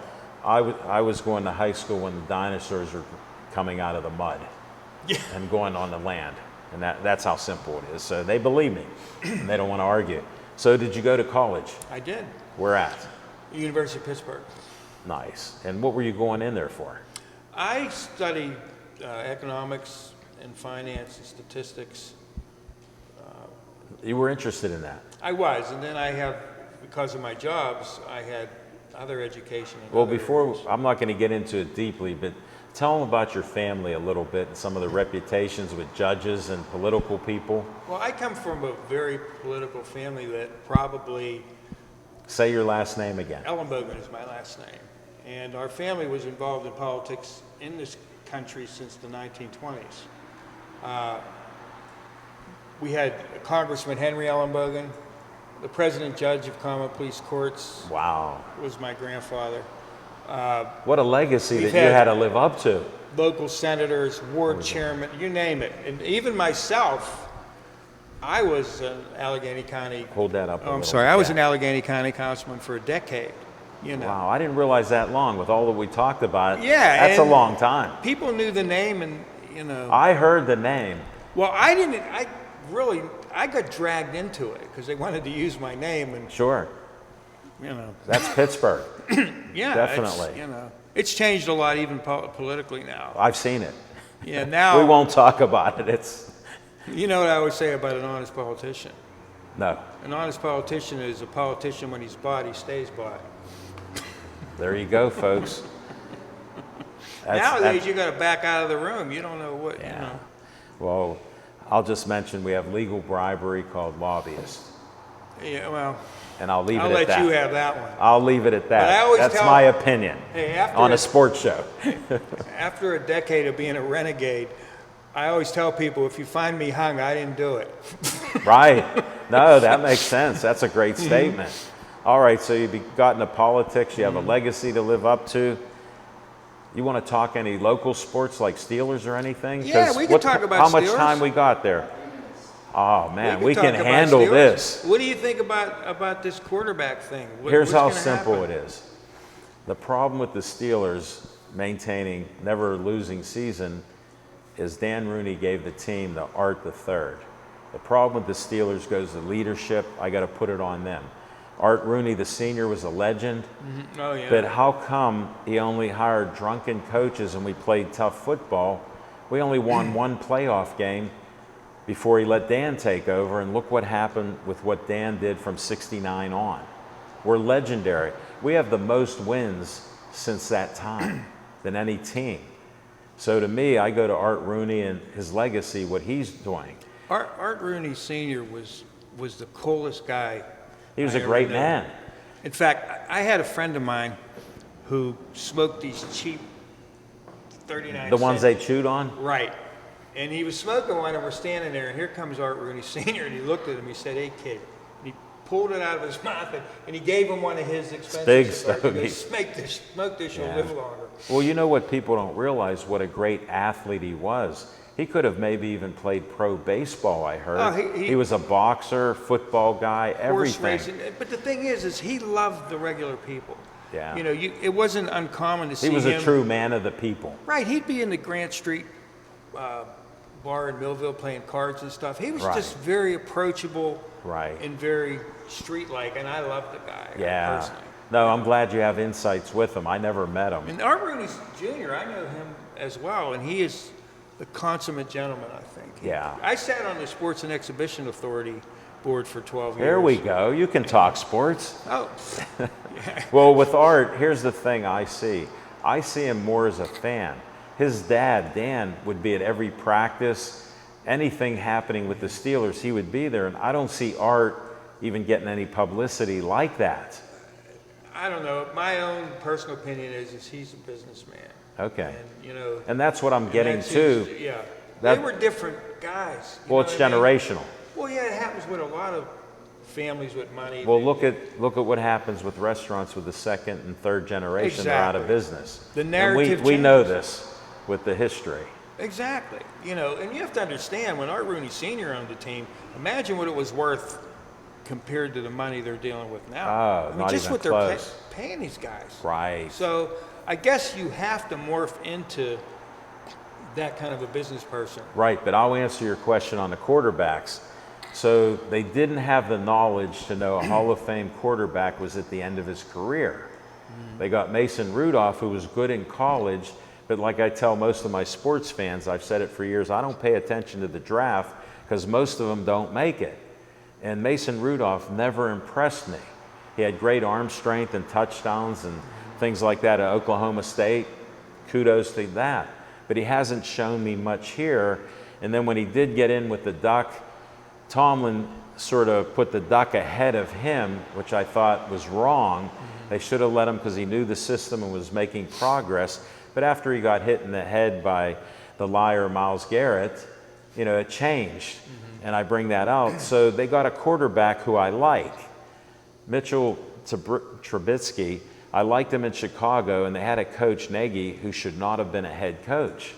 I was going to high school when the dinosaurs were coming out of the mud and going on the land. And that's how simple it is. So they believe me. And they don't want to argue. So did you go to college? I did. Where at? University of Pittsburgh. Nice. And what were you going in there for? I studied economics and finance and statistics. You were interested in that? I was, and then because of my jobs, I had other education. in Well, other before, areas. I'm not going to get into it deeply, but tell them about your family a little bit and some of the reputations with judges and political people. Well, I come from a very political family that probably, Say your last name again. Ellenbogen is my last name. And our family was involved in politics in this country since the 1920s. We had Congressman Henry Ellenbogen. The president judge of common police courts Wow. was my grandfather. What a legacy that We've you had- had to live up to. Local senators, ward chairman, you name it. And even myself, I was an Allegheny County. Hold that up a Oh, I'm little. sorry. I was Yeah. an Allegheny County councilman for a decade. Wow, I didn't realize that long with all that we talked about. Yeah, That's a and- long time. People knew the name, and I heard the name. Well, I didn't. I got dragged into it because they wanted to use my name, and Sure. you know. That's Pittsburgh. Yeah, Definitely. it's changed a lot even politically now. I've seen it. Yeah, now We won't talk about it. It's You know what I always say about an honest politician? no. An honest politician is a politician when he's bought, he stays bought. There you go, folks. Nowadays, you got to back out of the room. You don't know what. Yeah. Well, I'll just mention we have legal bribery called lobbyists, Yeah, well, and I'll leave I'll it at let that. you have that one. I'll leave it at But I always that. That's tell- my opinion Hey, after on a it- sports show. After a decade of being a renegade, I always tell people, if you find me hung, I didn't do it. Right. No, that makes sense. That's a great statement. All right, so you've got into politics, you have a legacy to live up to. You want to talk any local sports like Steelers or anything? 'Cause Yeah, we can talk about How much Steelers. time we got there? Oh, man, we talk can about handle Steelers. this. What do you think about this quarterback thing? Here's how what's gonna simple happen? it is. The problem with the Steelers maintaining never losing season is Dan Rooney gave the team the Art the Third. The problem with the Steelers goes to leadership. I got to put it on them. Art Rooney, the senior, was a legend. Oh, yeah. But how come he only hired drunken coaches and we played tough football? We only won one playoff game before he let Dan take over, and look what happened with what Dan did from 69 on. We're legendary. We have the most wins since that time than any team. So to me, I go to Art Rooney and his legacy, what he's doing. Art Rooney Sr. was the coolest guy. He was I a ever great knew. man. In fact, I had a friend of mine who smoked these cheap 39 The ones cent- they chewed on? Right. And he was smoking one, and we're standing there, and here comes Art Rooney Sr., and he looked at him, he said, "Hey, kid." And he pulled it out of his mouth, and he gave him one of his expensive Big cigars. He goes, Stogie. Smoke this, you'll Yeah. live longer. Well, you know what people don't realize, what a great athlete he was. He could have maybe even played pro baseball, I heard. Oh, he- was a boxer, football guy, Horse everything. racing. But the thing is he loved the regular people. Yeah. You know, it wasn't uncommon to see He was him. a true man of the people. Right, he'd be in the Grant Street bar in Millville playing cards and stuff. He was Right. just very approachable, Right. and very street-like, and I loved the guy Yeah. personally. No, I'm glad you have insights with him. I never met him. And Art Rooney Jr., I know him as well, and he is the consummate gentleman, I think. Yeah. I sat on the Sports and Exhibition Authority board for 12 years. There we go. You can talk sports. Oh, Well, with Art, here's the thing I see. I see him more as a fan. His dad, Dan, would be at every practice. Anything happening with the Steelers, he would be there. And I don't see Art even getting any publicity like that. I don't know. My own personal opinion is he's a businessman. Okay. And, you know, And that's what I'm getting that's to. his- yeah. That- They were different guys. you Well, know it's what I mean? generational. Well, yeah, it happens with a lot of families with money. Well, They- look at what happens with restaurants with the second and third generation. They're out of Exactly. business. The And narrative we know changes. this with the history. Exactly. You know, and you have to understand, when Art Rooney Sr. owned the team, imagine what it was worth compared to the money they're dealing with now. Oh, I mean, not just even what they're close. paying these guys. Right. So I guess you have to morph into that kind of a business person. Right, but I'll answer your question on the quarterbacks. So they didn't have the knowledge to know a Hall of Fame quarterback was at the end of his career. They got Mason Rudolph, who was good in college, but like I tell most of my sports fans, I've said it for years, I don't pay attention to the draft because most of them don't make it. And Mason Rudolph never impressed me. He had great arm strength and touchdowns and things like that at Oklahoma State. Kudos to that. But he hasn't shown me much here. And then when he did get in with the Duck, Tomlin sort of put the Duck ahead of him, which I thought was wrong. They should have let him because he knew the system and was making progress. But after he got hit in the head by the liar Myles Garrett, you know, it changed. And I bring that out. So they got a quarterback who I like. Mitchell Trubisky, I liked him in Chicago, and they had a coach, Nagy, who should not have been a head coach.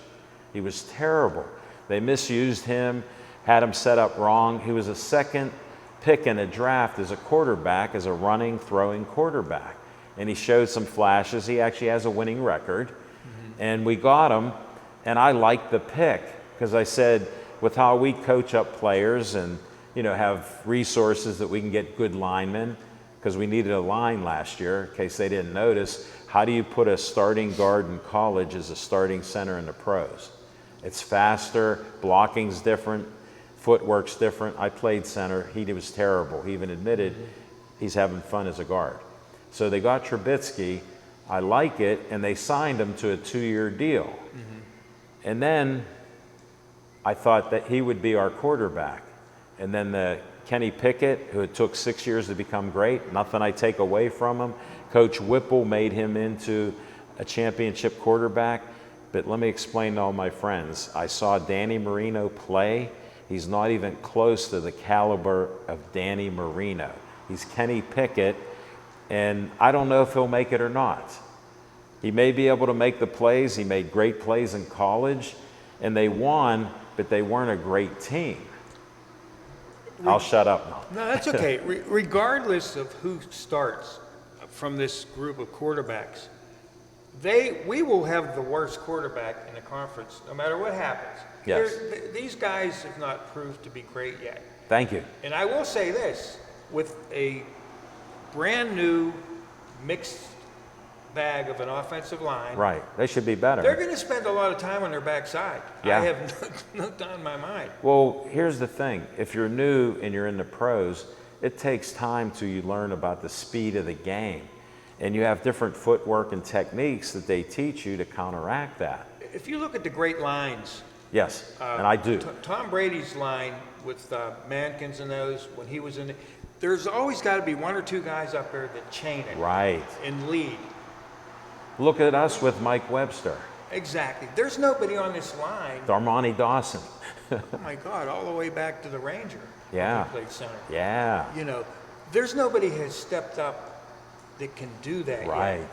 He was terrible. They misused him, had him set up wrong. He was a second pick in a draft as a quarterback, as a running, throwing quarterback. And he showed some flashes. He actually has a winning record. And we got him, and I liked the pick because I said, with how we coach up players and, you know, have resources that we can get good linemen, because we needed a line last year, in case they didn't notice. How do you put a starting guard in college as a starting center in the pros? It's faster, blocking's different, footwork's different. I played center. He was terrible. He even admitted he's having fun as a guard. So they got Trubisky. I like it, and they signed him to a 2-year deal. And then I thought that he would be our quarterback. And then the Kenny Pickett, who it took 6 years to become great, nothing I take away from him. Coach Whipple made him into a championship quarterback. But let me explain to all my friends. I saw Danny Marino play. He's not even close to the caliber of Danny Marino. He's Kenny Pickett, and I don't know if he'll make it or not. He may be able to make the plays. He made great plays in college, and they won, but they weren't a great team. I'll shut up now. No, that's okay. Regardless of who starts from this group of quarterbacks, we will have the worst quarterback in the conference, no matter what happens. Yes. These guys have not proved to be great yet. Thank you. And I will say this, with a brand new mixed bag of an offensive line, Right. They should be better. they're going to spend a lot of time on their backside. Yeah. I have no doubt in my mind. Well, here's the thing. If you're new and you're in the pros, it takes time till you learn about the speed of the game. And you have different footwork and techniques that they teach you to counteract that. If you look at the great lines, Yes, and I do. Tom Brady's line with Mankins and those, when he was in it, there's always got to be one or two guys up there that chain it Right. and lead. Look at us with Mike Webster, Exactly. There's nobody on this line, Darmani Dawson. oh my God, all the way back to the Ranger. Yeah. He played center. Yeah, You know, there's nobody has stepped up that can do that right. yet.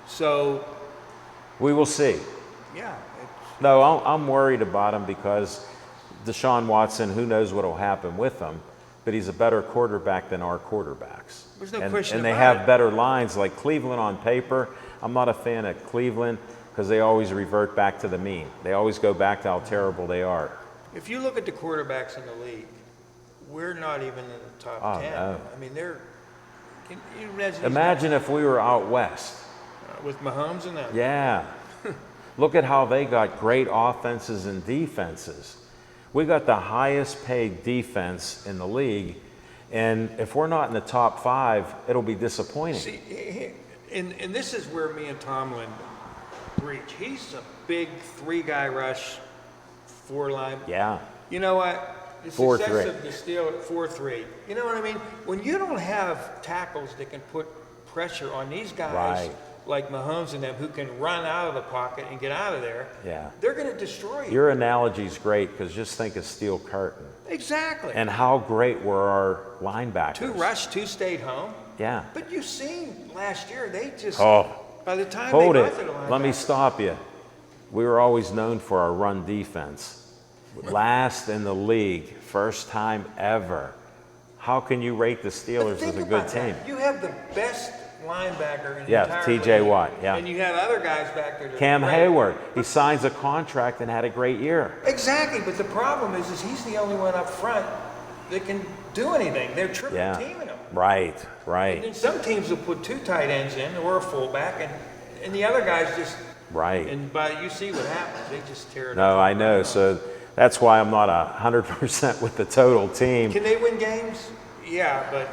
So, We will see. yeah, No, I'm worried about him because Deshaun Watson, who knows what will happen with him, but he's a better quarterback than our quarterbacks. There's no and, question and they about have it. better lines like Cleveland on paper. I'm not a fan of Cleveland because they always revert back to the mean. They always go back to how terrible they are. if you look at the quarterbacks in the league, we're not even in the top Oh, 10. no. I mean, can you imagine, these Imagine if we were out west. guys, with Mahomes and them? Yeah. Look at how they got great offenses and defenses. We got the highest paid defense in the league, and if we're not in the top 5, it'll be disappointing. See, and this is where me and Tomlin reach. He's a big 3-guy rush, 4-line. Yeah. You know what? The 4-3. success of the Steelers, 4-3. You know what I mean? When you don't have tackles that can put pressure on these guys, Right. like Mahomes and them, who can run out of the pocket and get out of there, Yeah. they're going to destroy you. Your analogy's great because just think of Steel Curtain Exactly. and how great were our linebackers. 2 rushed, 2 stayed home. Yeah. But you've seen last year, they just, Oh, by the time hold they it. got to the line, Let me stop you. We were always known for our run defense. Last in the league, first time ever. How can you rate the Steelers as a good team? You have the best linebacker in the Yeah, entire T.J. league, Watt, yeah. And you have other guys back there. that are Cam great. Hayward, he signs a contract and had a great year. Exactly, but the problem is he's the only one up front that can do anything. They're triple Yeah. teaming him. Right, And right, then some teams will put 2 tight ends in or a fullback, and the other guys just, right. and you see what happens. They just tear it up. No, I know. So that's why I'm not 100% with the total team. Can they win games? Yeah, but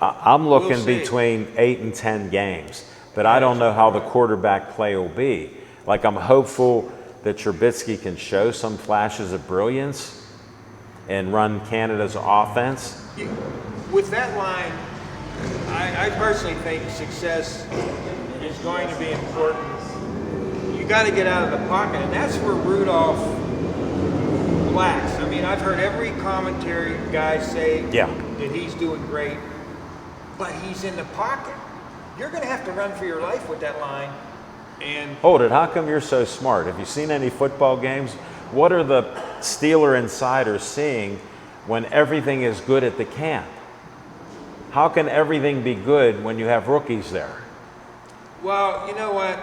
I'm looking We'll see. between 8 and 10 games, but I don't know how the quarterback play will be. Like, I'm hopeful that Trubisky can show some flashes of brilliance and run Canada's offense. with that line, I personally think success is going to be important. You got to get out of the pocket, and that's where Rudolph lacks. I mean, I've heard every commentary guy say Yeah. that he's doing great, but he's in the pocket. You're going to have to run for your life with that line, and Hold it. How come you're so smart? Have you seen any football games? What are the Steeler insiders seeing when everything is good at the camp? How can everything be good when you have rookies there? well, you know what?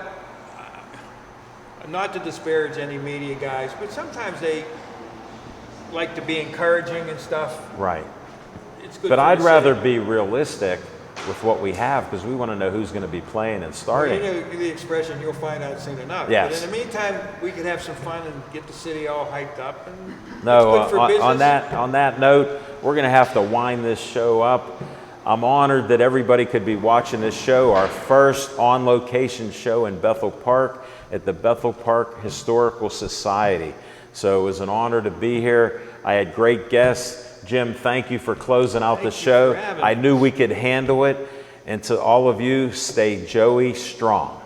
Not to disparage any media guys, but sometimes they like to be encouraging and stuff. Right. It's good But for I'd the rather city. be realistic with what we have because we want to know who's going to be playing and You starting. know the expression, you'll find out soon enough. Yes. But in the meantime, we can have some fun and get the city all hyped up. And No, it's good for business. on that note, we're going to have to wind this show up. I'm honored that everybody could be watching this show, our first on-location show in Bethel Park at the Bethel Park Historical Society. So it was an honor to be here. I had great guests. Jim, thank you for closing out the Thank you show. for having I me. knew we could handle it. And to all of you, stay Joey strong.